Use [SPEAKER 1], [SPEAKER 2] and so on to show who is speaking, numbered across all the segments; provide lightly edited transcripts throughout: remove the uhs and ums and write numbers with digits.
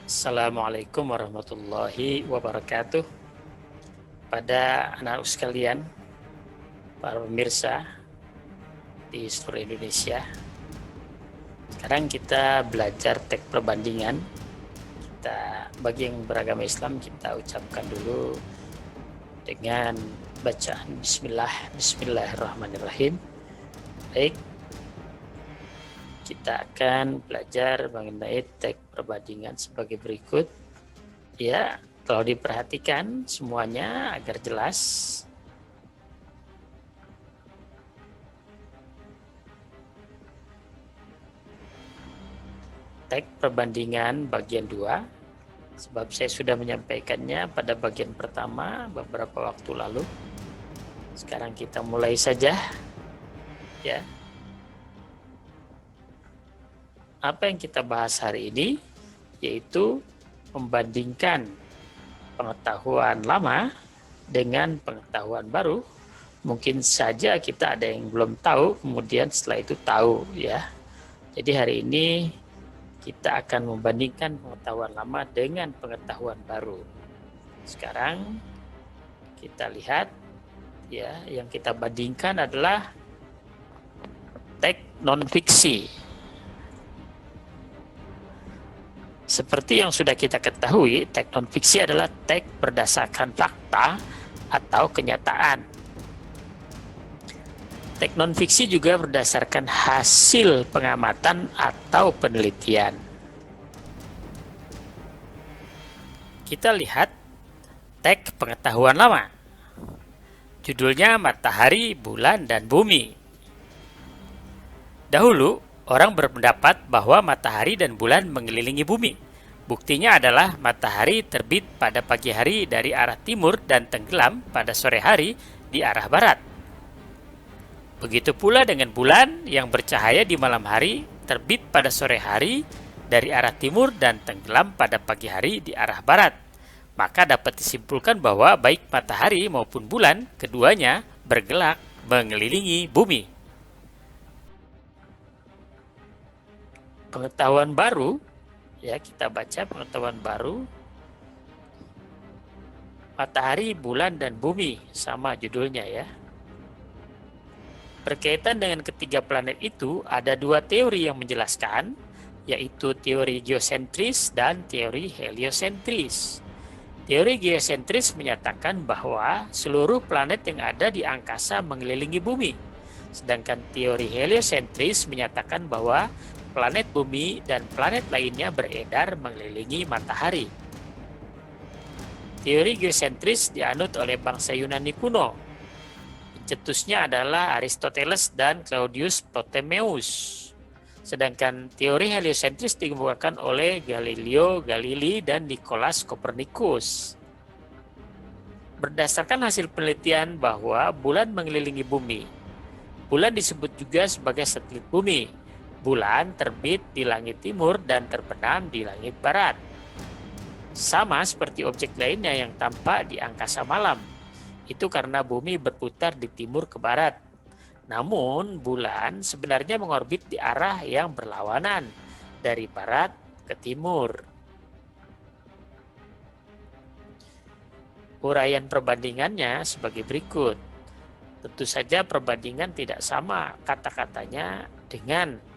[SPEAKER 1] Assalamualaikum warahmatullahi wabarakatuh. Pada anak-anak sekalian, para pemirsa di seluruh Indonesia, sekarang kita belajar teks perbandingan. Bagi yang beragama Islam, kita ucapkan dulu dengan bacaan Bismillahirrahmanirrahim. Baik, kita akan belajar mengenai teks perbandingan sebagai berikut. Ya, kalau diperhatikan semuanya agar jelas. Teks perbandingan bagian 2, sebab saya sudah menyampaikannya pada bagian pertama beberapa waktu lalu. Sekarang kita mulai saja. Ya. Apa yang kita bahas hari ini yaitu membandingkan pengetahuan lama dengan pengetahuan baru. Mungkin saja kita ada yang belum tahu, kemudian setelah itu tahu, ya. Jadi hari ini kita akan membandingkan pengetahuan lama dengan pengetahuan baru. Sekarang kita lihat, ya, yang kita bandingkan adalah teks non-fiksi. Seperti yang sudah kita ketahui, teks non-fiksi adalah teks berdasarkan fakta atau kenyataan. Teks non-fiksi juga berdasarkan hasil pengamatan atau penelitian. Kita lihat teks pengetahuan lama. Judulnya Matahari, Bulan, dan Bumi. Dahulu, orang berpendapat bahwa matahari dan bulan mengelilingi bumi. Buktinya adalah matahari terbit pada pagi hari dari arah timur dan tenggelam pada sore hari di arah barat. Begitu pula dengan bulan yang bercahaya di malam hari, terbit pada sore hari dari arah timur dan tenggelam pada pagi hari di arah barat. Maka dapat disimpulkan bahwa baik matahari maupun bulan, keduanya bergerak mengelilingi bumi. Pengetahuan baru, ya, kita baca pengetahuan baru. Matahari, bulan, dan bumi, sama judulnya, ya. Berkaitan dengan ketiga planet itu, ada dua teori yang menjelaskan, yaitu teori geosentris dan teori heliosentris. Teori geosentris menyatakan bahwa seluruh planet yang ada di angkasa mengelilingi bumi, sedangkan teori heliosentris menyatakan bahwa planet bumi dan planet lainnya beredar mengelilingi matahari. Teori geosentris dianut oleh bangsa Yunani kuno. Pencetusnya adalah Aristoteles dan Claudius Ptolemeus. Sedangkan teori heliosentris dikemukakan oleh Galileo Galilei dan Nicholas Copernicus. Berdasarkan hasil penelitian bahwa bulan mengelilingi bumi. Bulan disebut juga sebagai satelit bumi. Bulan terbit di langit timur dan terbenam di langit barat. Sama seperti objek lainnya yang tampak di angkasa malam. Itu karena bumi berputar di timur ke barat. Namun bulan sebenarnya mengorbit di arah yang berlawanan dari barat ke timur. Uraian perbandingannya sebagai berikut. Tentu saja perbandingan tidak sama kata-katanya dengan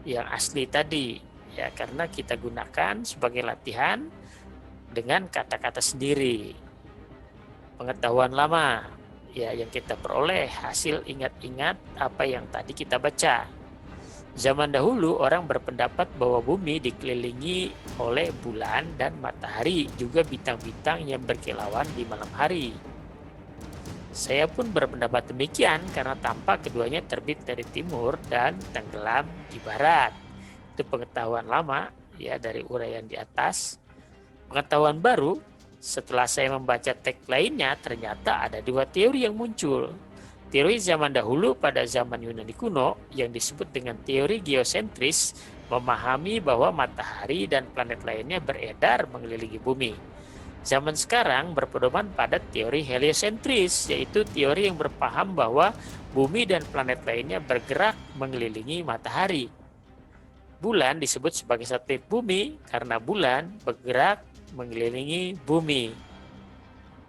[SPEAKER 1] yang asli tadi, ya, karena kita gunakan sebagai latihan dengan kata-kata sendiri. Pengetahuan lama, ya, yang kita peroleh hasil ingat-ingat apa yang tadi kita baca. Zaman dahulu orang berpendapat bahwa bumi dikelilingi oleh bulan dan matahari, juga bintang-bintang yang berkilauan di malam hari. Saya pun berpendapat demikian karena tampak keduanya terbit dari timur dan tenggelam di barat. Itu pengetahuan lama, ya, dari uraian di atas. Pengetahuan baru, setelah saya membaca teks lainnya, ternyata ada dua teori yang muncul. Teori zaman dahulu pada zaman Yunani kuno yang disebut dengan teori geosentris memahami bahwa matahari dan planet lainnya beredar mengelilingi bumi. Zaman sekarang berpedoman pada teori heliosentris, yaitu teori yang berpaham bahwa bumi dan planet lainnya bergerak mengelilingi matahari. bulan disebut sebagai satelit bumi karena bulan bergerak mengelilingi bumi.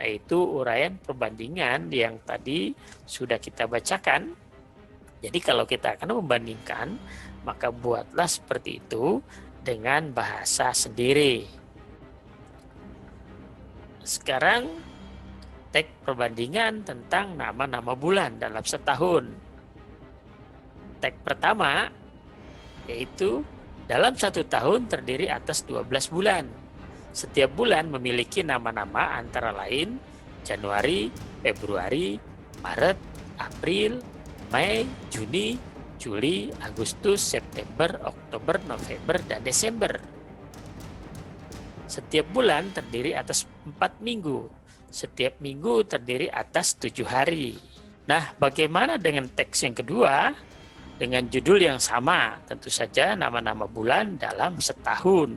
[SPEAKER 1] Nah, itu uraian perbandingan yang tadi sudah kita bacakan. Jadi kalau kita akan membandingkan, maka buatlah seperti itu dengan bahasa sendiri. Sekarang teks perbandingan tentang nama-nama bulan dalam setahun. Teks pertama yaitu dalam satu tahun terdiri atas 12 bulan. Setiap bulan memiliki nama-nama antara lain Januari, Februari, Maret, April, Mei, Juni, Juli, Agustus, September, Oktober, November, dan Desember. Setiap bulan terdiri atas 4 minggu. Setiap minggu terdiri atas 7 hari. Nah, bagaimana dengan teks yang kedua? Dengan judul yang sama, tentu saja nama-nama bulan dalam setahun.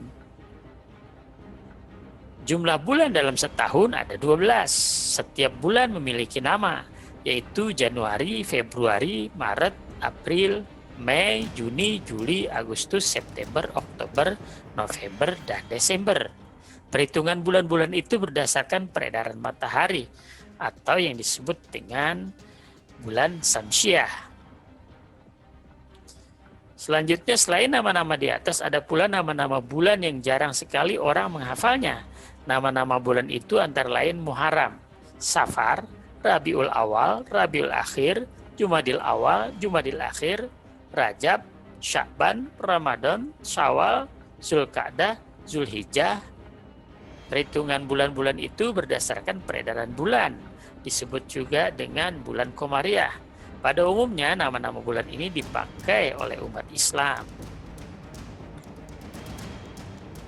[SPEAKER 1] Jumlah bulan dalam setahun ada 12. Setiap bulan memiliki nama, yaitu Januari, Februari, Maret, April, Mei, Juni, Juli, Agustus, September, Oktober, November, dan Desember. Perhitungan bulan-bulan itu berdasarkan peredaran matahari atau yang disebut dengan bulan Samsiah. Selanjutnya, selain nama-nama di atas, ada pula nama-nama bulan yang jarang sekali orang menghafalnya. Nama-nama bulan itu antara lain Muharram, Safar, Rabiul Awal, Rabiul Akhir, Jumadil Awal, Jumadil Akhir, Rajab, Sya'ban, Ramadan, Syawal, Zulqa'dah, Zulhijjah. Perhitungan bulan-bulan itu berdasarkan peredaran bulan, disebut juga dengan bulan Komariah. Pada umumnya nama-nama bulan ini dipakai oleh umat Islam.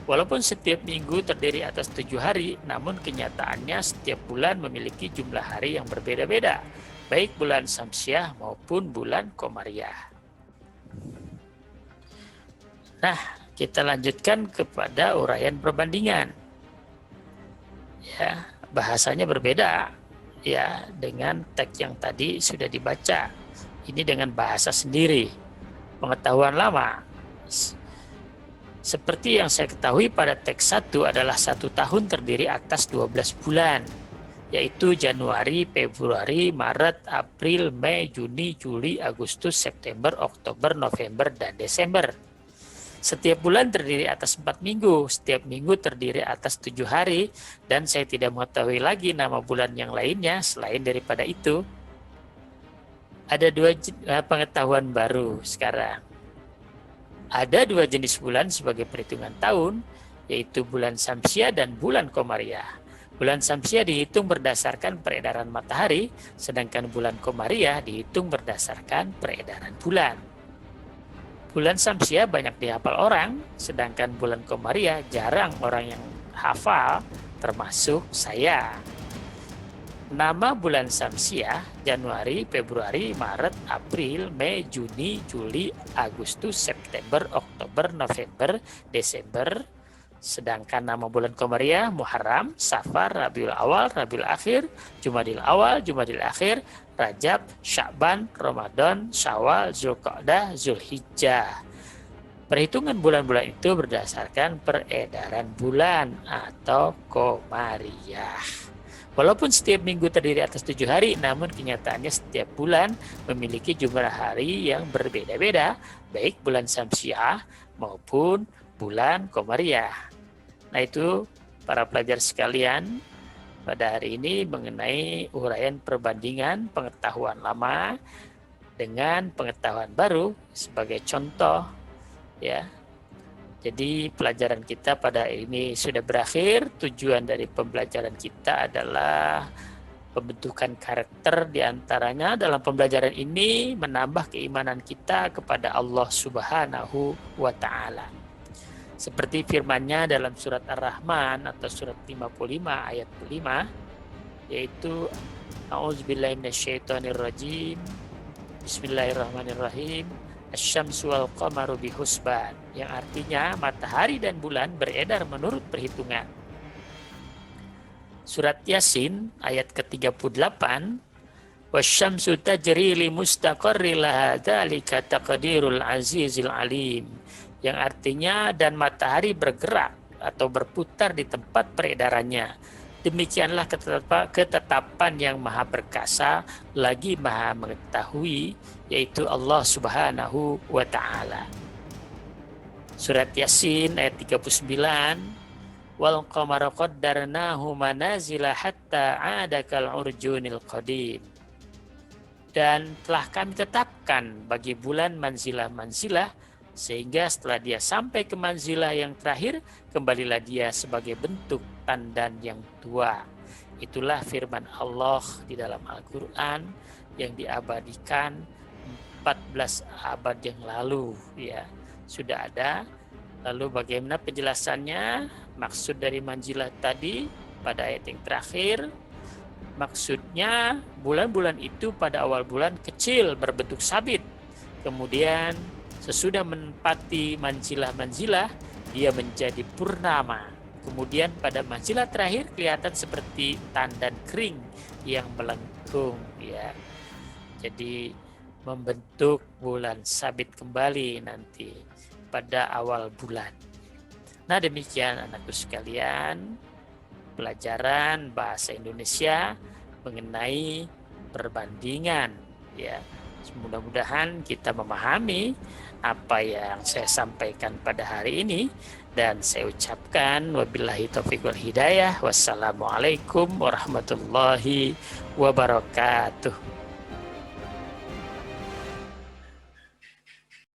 [SPEAKER 1] Walaupun setiap minggu terdiri atas 7 hari, namun kenyataannya setiap bulan memiliki jumlah hari yang berbeda-beda, baik bulan Samsiah maupun bulan Komariah. Nah, kita lanjutkan kepada uraian perbandingan. Ya, bahasanya berbeda ya dengan teks yang tadi sudah dibaca. Ini dengan bahasa sendiri, pengetahuan lama. Seperti yang saya ketahui pada teks 1 adalah 1 tahun terdiri atas 12 bulan, yaitu Januari, Februari, Maret, April, Mei, Juni, Juli, Agustus, September, Oktober, November, dan Desember. Setiap bulan terdiri atas 4 minggu, setiap minggu terdiri atas 7 hari, dan saya tidak mengetahui lagi nama bulan yang lainnya selain daripada itu. Ada 2 pengetahuan baru sekarang. Ada 2 jenis bulan sebagai perhitungan tahun, yaitu bulan Samsiah dan bulan Komariah. Bulan Samsiah dihitung berdasarkan peredaran matahari, sedangkan bulan Komariah dihitung berdasarkan peredaran bulan. Bulan Samsiah banyak dihafal orang, sedangkan bulan Komariah jarang orang yang hafal, termasuk saya. Nama bulan Samsiah Januari, Februari, Maret, April, Mei, Juni, Juli, Agustus, September, Oktober, November, Desember. Sedangkan nama bulan Komariah Muharram, Safar, Rabiul Awal, Rabiul Akhir, Jumadil Awal, Jumadil Akhir, Rajab, Sya'ban, Ramadan, Syawal, Zulqa'dah, Zulhijjah. Perhitungan bulan-bulan itu berdasarkan peredaran bulan atau Komariah. Walaupun setiap minggu terdiri atas 7 hari, namun kenyataannya setiap bulan memiliki jumlah hari yang berbeda-beda, baik bulan Samsiah maupun bulan Komariah. Nah, itu para pelajar sekalian, pada hari ini mengenai uraian perbandingan pengetahuan lama dengan pengetahuan baru sebagai contoh ya. Jadi pelajaran kita pada hari ini sudah berakhir. Tujuan dari pembelajaran kita adalah pembentukan karakter, diantaranya dalam pembelajaran ini menambah keimanan kita kepada Allah Subhanahu wa Ta'ala. Seperti firman-Nya dalam surat Ar-Rahman atau surat 55 ayat 5, yaitu A'udzubillahi minasyaitonirrajim. Bismillahirrahmanirrahim. Asy-syamsu wal qamaru bihusban, yang artinya matahari dan bulan beredar menurut perhitungan. Surat Yasin ayat ke-38, wasyamsu tajri li mustaqarri laha dzalika taqdirul azizil alim, yang artinya dan matahari bergerak atau berputar di tempat peredarannya. Demikianlah ketetapan yang maha perkasa lagi maha mengetahui, yaitu Allah Subhanahu wa Ta'ala. Surat Yasin ayat 39, wal qamara qaddarnahu manazila hatta 'ada kal urjunil qadim. Dan telah kami tetapkan bagi bulan manzilah-manzilah, sehingga setelah dia sampai ke manzilah yang terakhir, kembalilah dia sebagai bentuk tandan yang tua. Itulah firman Allah di dalam Al-Quran yang diabadikan 14 abad yang lalu, ya sudah ada. Lalu bagaimana penjelasannya? Maksud dari manzilah tadi pada ayat yang terakhir, maksudnya bulan-bulan itu pada awal bulan kecil berbentuk sabit, kemudian sesudah menempati manzilah-manzilah dia menjadi purnama, kemudian pada manzilah terakhir kelihatan seperti tandan kering yang melengkung, ya. Jadi membentuk bulan sabit kembali nanti pada awal bulan. Nah, demikian anakku sekalian, pelajaran bahasa Indonesia mengenai perbandingan, ya. Mudah-mudahan kita memahami apa yang saya sampaikan pada hari ini, dan saya ucapkan wabillahi taufiq wal hidayah. Wassalamualaikum warahmatullahi wabarakatuh.